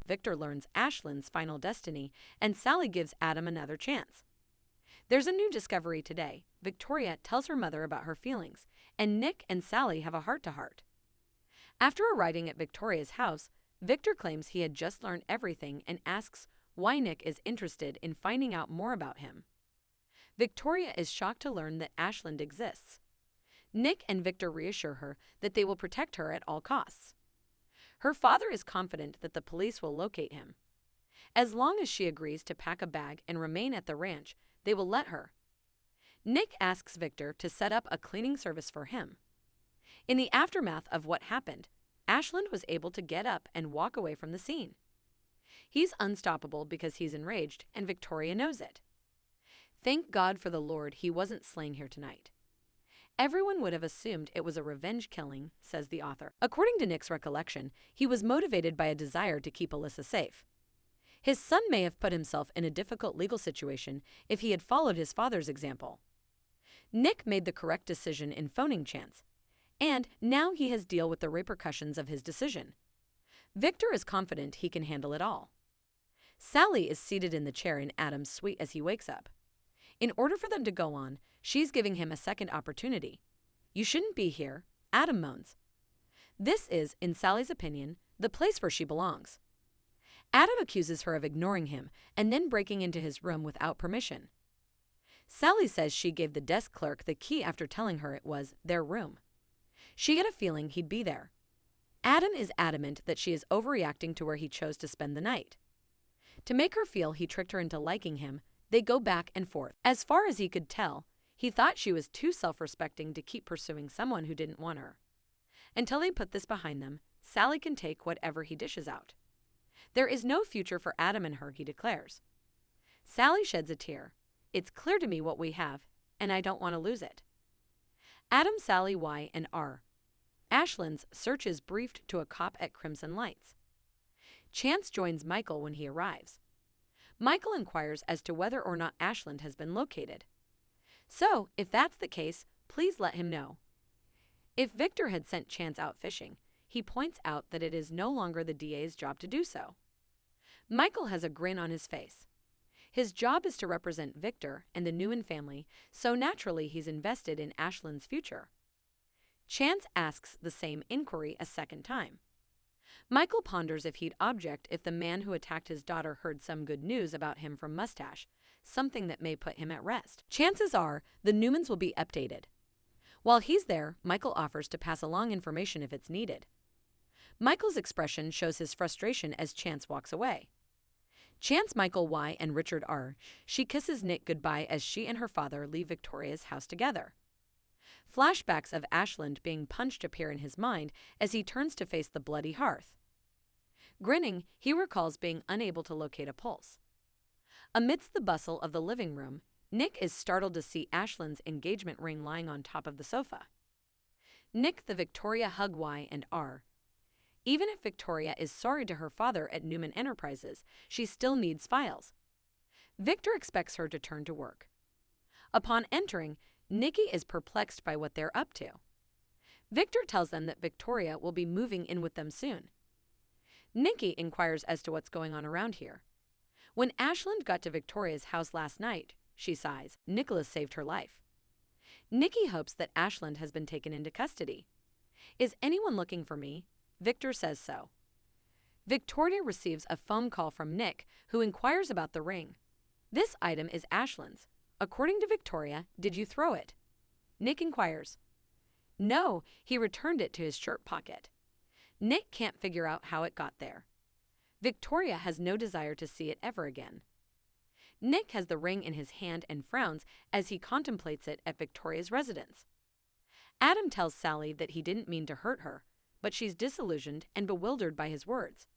Victor learns Ashland's final destiny, and Sally gives Adam another chance. There's a new discovery today. Victoria tells her mother about her feelings, and Nick and Sally have a heart-to-heart. After arriving at Victoria's house, Victor claims he had just learned everything and asks why Nick is interested in finding out more about him. Victoria is shocked to learn that Ashland exists. Nick and Victor reassure her that they will protect her at all costs. Her father is confident that the police will locate him. As long as she agrees to pack a bag and remain at the ranch, they will let her. Nick asks Victor to set up a cleaning service for him. In the aftermath of what happened, Ashland was able to get up and walk away from the scene. He's unstoppable because he's enraged, and Victoria knows it. Thank God for the Lord he wasn't slain here tonight. Everyone would have assumed it was a revenge killing, says the author. According to Nick's recollection, he was motivated by a desire to keep Alyssa safe. His son may have put himself in a difficult legal situation if he had followed his father's example. Nick made the correct decision in phoning Chance, and now he has to deal with the repercussions of his decision. Victor is confident he can handle it all. Sally is seated in the chair in Adam's suite as he wakes up. In order for them to go on, she's giving him a second opportunity. "You shouldn't be here," Adam moans. This is, in Sally's opinion, the place where she belongs. Adam accuses her of ignoring him and then breaking into his room without permission. Sally says she gave the desk clerk the key after telling her it was their room. She had a feeling he'd be there. Adam is adamant that she is overreacting to where he chose to spend the night. To make her feel he tricked her into liking him, they go back and forth. As far as he could tell, he thought she was too self-respecting to keep pursuing someone who didn't want her. Until they put this behind them, Sally can take whatever he dishes out. There is no future for Adam and her, he declares. Sally sheds a tear. "It's clear to me what we have, and I don't want to lose it." Adam, Sally, Y, and R. Ashland's search is briefed to a cop at Crimson Lights. Chance joins Michael when he arrives. Michael inquires as to whether or not Ashland has been located. So, if that's the case, please let him know. If Victor had sent Chance out fishing, he points out that it is no longer the DA's job to do so. Michael has a grin on his face. His job is to represent Victor and the Newman family, so naturally he's invested in Ashland's future. Chance asks the same inquiry a second time. Michael ponders if he'd object if the man who attacked his daughter heard some good news about him from Mustache, something that may put him at rest. Chances are the Newmans will be updated. While he's there, Michael offers to pass along information if it's needed. Michael's expression shows his frustration as Chance walks away. Chance, Michael, Y, and Richard R. She kisses Nick goodbye as she and her father leave Victoria's house together. Flashbacks of Ashland being punched appear in his mind as he turns to face the bloody hearth. Grinning, he recalls being unable to locate a pulse. Amidst the bustle of the living room, Nick is startled to see Ashland's engagement ring lying on top of the sofa. Nick the Victoria hug Y and R. Even if Victoria is sorry to her father at Newman Enterprises, she still needs files. Victor expects her to turn to work. Upon entering, Nikki is perplexed by what they're up to. Victor tells them that Victoria will be moving in with them soon. Nikki inquires as to what's going on around here. When Ashland got to Victoria's house last night, she sighs, Nicholas saved her life. Nikki hopes that Ashland has been taken into custody. Is anyone looking for me? Victor says so. Victoria receives a phone call from Nick, who inquires about the ring. This item is Ashland's. According to Victoria, did you throw it? Nick inquires. No, he returned it to his shirt pocket. Nick can't figure out how it got there. Victoria has no desire to see it ever again. Nick has the ring in his hand and frowns as he contemplates it at Victoria's residence. Adam tells Sally that he didn't mean to hurt her, but she's disillusioned and bewildered by his words.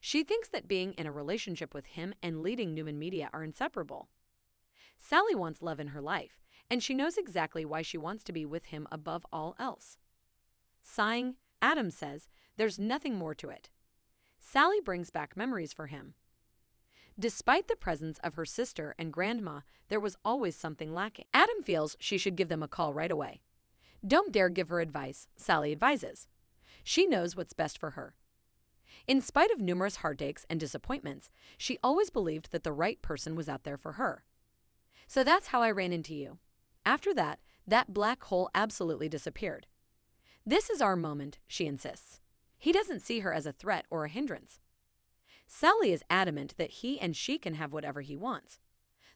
She thinks that being in a relationship with him and leading Newman Media are inseparable. Sally wants love in her life, and she knows exactly why she wants to be with him above all else. Sighing, Adam says there's nothing more to it. Sally brings back memories for him. Despite the presence of her sister and grandma, there was always something lacking. Adam feels she should give them a call right away. Don't dare give her advice, Sally advises. She knows what's best for her. In spite of numerous heartaches and disappointments, she always believed that the right person was out there for her. So that's how I ran into you. After that, that black hole absolutely disappeared. This is our moment, she insists. He doesn't see her as a threat or a hindrance. Sally is adamant that he and she can have whatever he wants.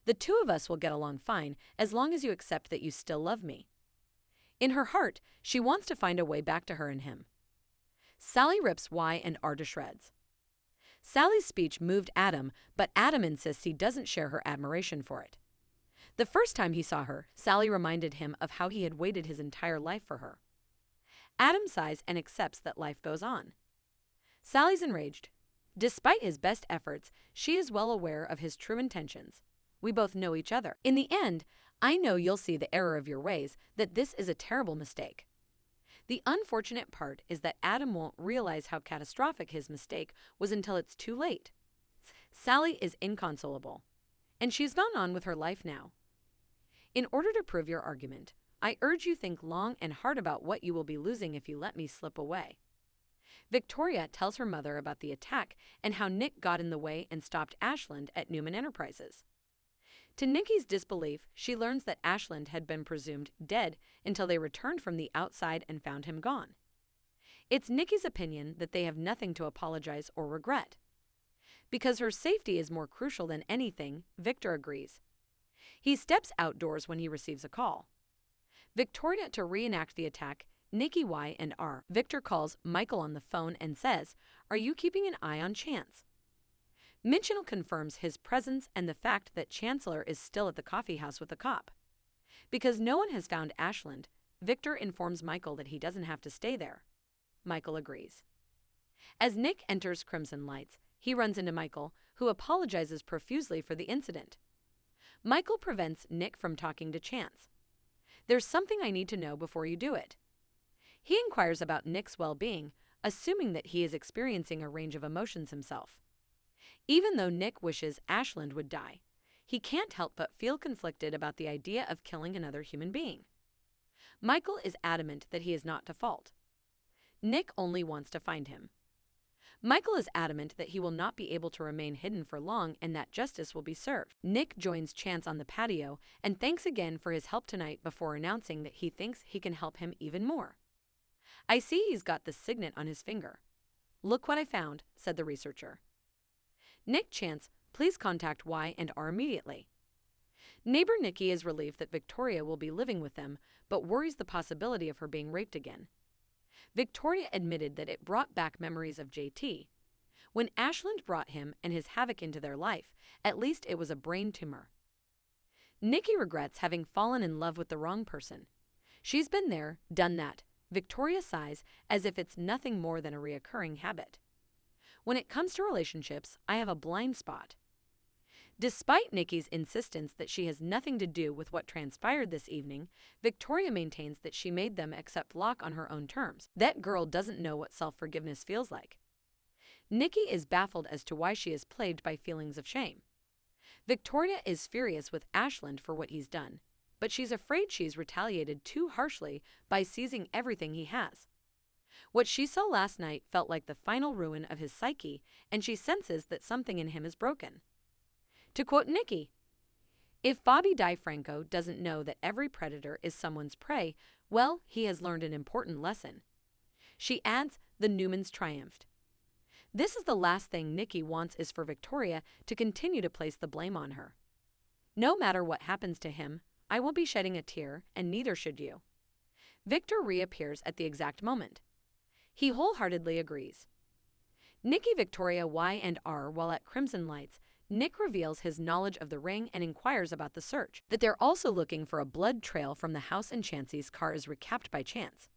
The two of us will get along fine as long as you accept that you still love me. In her heart, she wants to find a way back to her and him. Sally rips Y and R to shreds. Sally's speech moved Adam, but Adam insists he doesn't share her admiration for it. The first time he saw her, Sally reminded him of how he had waited his entire life for her. Adam sighs and accepts that life goes on. Sally's enraged. Despite his best efforts, she is well aware of his true intentions. We both know each other. In the end, I know you'll see the error of your ways, that this is a terrible mistake. The unfortunate part is that Adam won't realize how catastrophic his mistake was until it's too late. Sally is inconsolable, and she's gone on with her life now. In order to prove your argument, I urge you think long and hard about what you will be losing if you let me slip away. Victoria tells her mother about the attack and how Nick got in the way and stopped Ashland at Newman Enterprises. To Nikki's disbelief, she learns that Ashland had been presumed dead until they returned from the outside and found him gone. It's Nikki's opinion that they have nothing to apologize or regret. Because her safety is more crucial than anything, Victor agrees. He steps outdoors when he receives a call. Victoria to reenact the attack, Nikki Y and R. Victor calls Michael on the phone and says, "Are you keeping an eye on Chance?" Mitchell confirms his presence and the fact that Chancellor is still at the coffee house with the cop. Because no one has found Ashland, Victor informs Michael that he doesn't have to stay there. Michael agrees. As Nick enters Crimson Lights, he runs into Michael, who apologizes profusely for the incident. Michael prevents Nick from talking to Chance. "There's something I need to know before you do it." He inquires about Nick's well-being, assuming that he is experiencing a range of emotions himself. Even though Nick wishes Ashland would die, he can't help but feel conflicted about the idea of killing another human being. Michael is adamant that he is not to fault. Nick only wants to find him. Michael is adamant that he will not be able to remain hidden for long and that justice will be served. Nick joins Chance on the patio and thanks again for his help tonight before announcing that he thinks he can help him even more. "I see he's got the signet on his finger." "Look what I found," said the researcher. Nick Chance, please contact Y and R immediately. Neighbor Nikki is relieved that Victoria will be living with them, but worries the possibility of her being raped again. Victoria admitted that it brought back memories of JT. When Ashland brought him and his havoc into their life, at least it was a brain tumor. Nikki regrets having fallen in love with the wrong person. She's been there, done that. Victoria sighs as if it's nothing more than a reoccurring habit. When it comes to relationships, I have a blind spot. Despite Nikki's insistence that she has nothing to do with what transpired this evening, Victoria maintains that she made them accept Locke on her own terms. That girl doesn't know what self-forgiveness feels like. Nikki is baffled as to why she is plagued by feelings of shame. Victoria is furious with Ashland for what he's done, but she's afraid she's retaliated too harshly by seizing everything he has. What she saw last night felt like the final ruin of his psyche, and she senses that something in him is broken. To quote Nikki, "If Bobby DiFranco doesn't know that every predator is someone's prey, well, he has learned an important lesson." She adds, "The Newmans triumphed." This is the last thing Nikki wants is for Victoria to continue to place the blame on her. "No matter what happens to him, I won't be shedding a tear, and neither should you." Victor reappears at the exact moment. He wholeheartedly agrees. Nikki, Victoria, Y, and R while at Crimson Lights, Nick reveals his knowledge of the ring and inquires about the search. That they're also looking for a blood trail from the house and Chancey's car is recapped by Chance.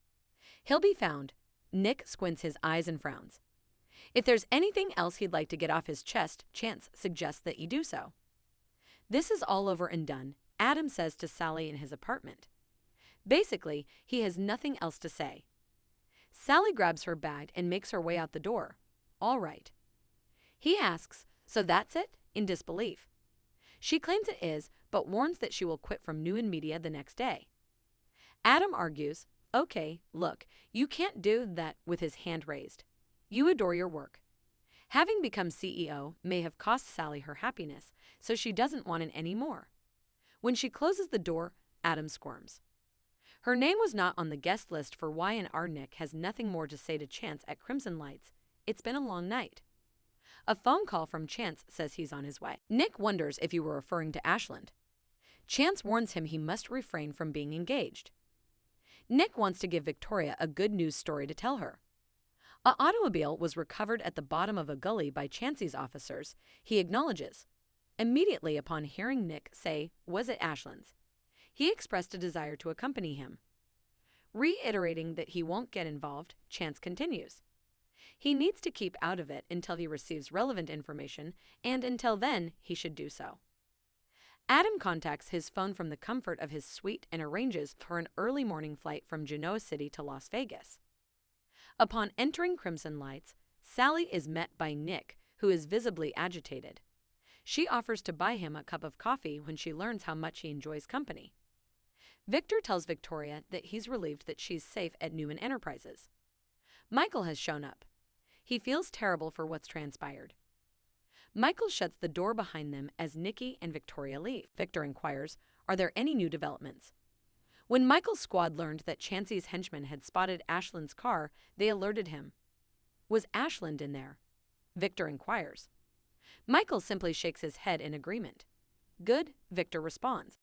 "He'll be found." Nick squints his eyes and frowns. If there's anything else he'd like to get off his chest, Chance suggests that he do so. This is all over and done, Adam says to Sally in his apartment. Basically, he has nothing else to say. Sally grabs her bag and makes her way out the door. "All right." He asks, "So that's it?" in disbelief. She claims it is, but warns that she will quit from New Media the next day. Adam argues, "Okay, look, you can't do that," with his hand raised. "You adore your work. Having become CEO may have cost Sally her happiness, so she doesn't want it anymore. When she closes the door, Adam squirms. Her name was not on the guest list for Y&R. Nick has nothing more to say to Chance at Crimson Lights. It's been a long night. A phone call from Chance says he's on his way. Nick wonders if you were referring to Ashland. Chance warns him he must refrain from being engaged. Nick wants to give Victoria a good news story to tell her. An automobile was recovered at the bottom of a gully by Chancey's officers, he acknowledges. Immediately upon hearing Nick say, "Was it Ashland's?" he expressed a desire to accompany him. Reiterating that he won't get involved, Chance continues. He needs to keep out of it until he receives relevant information, and until then, he should do so. Adam contacts his phone from the comfort of his suite and arranges for an early morning flight from Genoa City to Las Vegas. Upon entering Crimson Lights, Sally is met by Nick, who is visibly agitated. She offers to buy him a cup of coffee when she learns how much he enjoys company. Victor tells Victoria that he's relieved that she's safe at Newman Enterprises. Michael has shown up. He feels terrible for what's transpired. Michael shuts the door behind them as Nikki and Victoria leave. Victor inquires, are there any new developments? When Michael's squad learned that Chancey's henchmen had spotted Ashland's car, they alerted him. Was Ashland in there? Victor inquires. Michael simply shakes his head in agreement. Good, Victor responds.